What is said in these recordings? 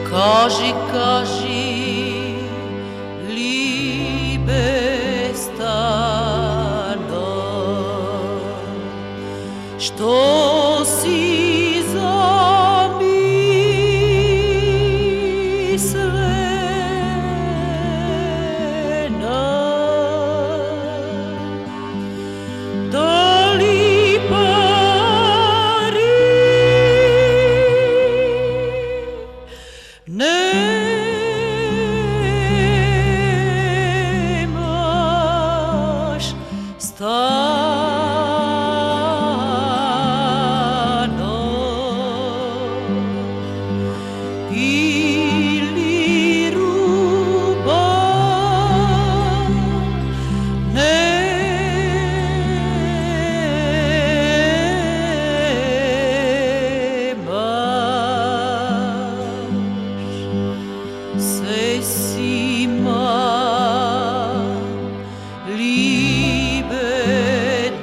Kaži, kaži, liebe stano, što si zamislena, da li pari nemaš stano ili ljubav nemaš, sesima liebe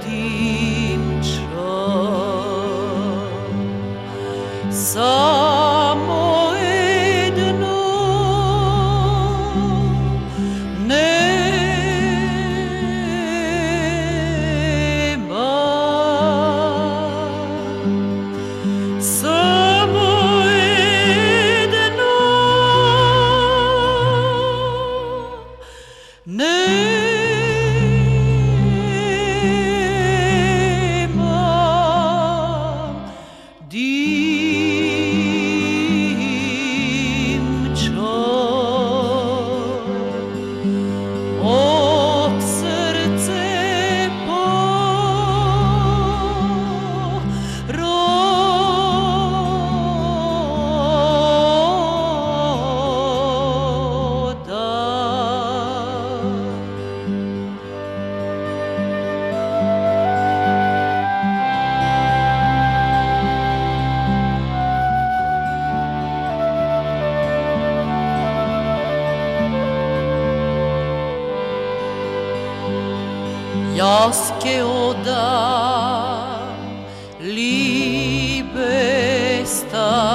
Dimčo, samo jedno nema, samo jedno nemam, Dimčo, od srce jaske odam, liebe stano,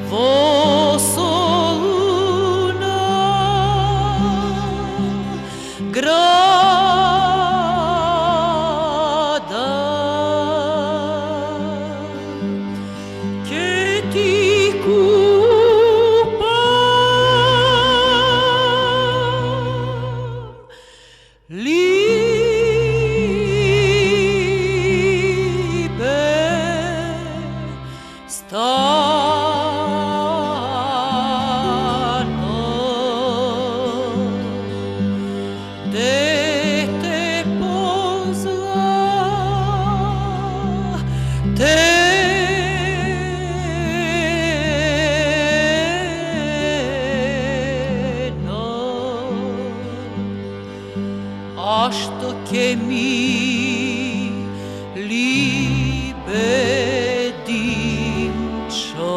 vo soluna grada, che ti liebe stano, de te pozna, te a što che mi liebe Dimčo,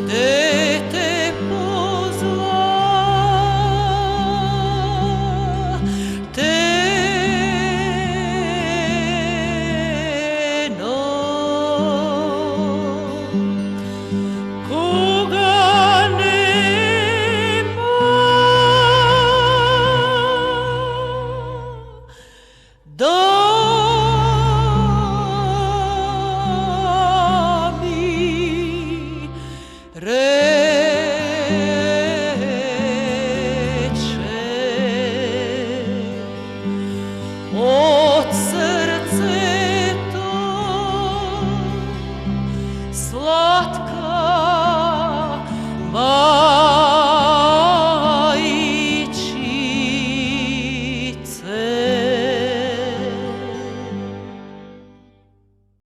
de te pozna, te koga nema,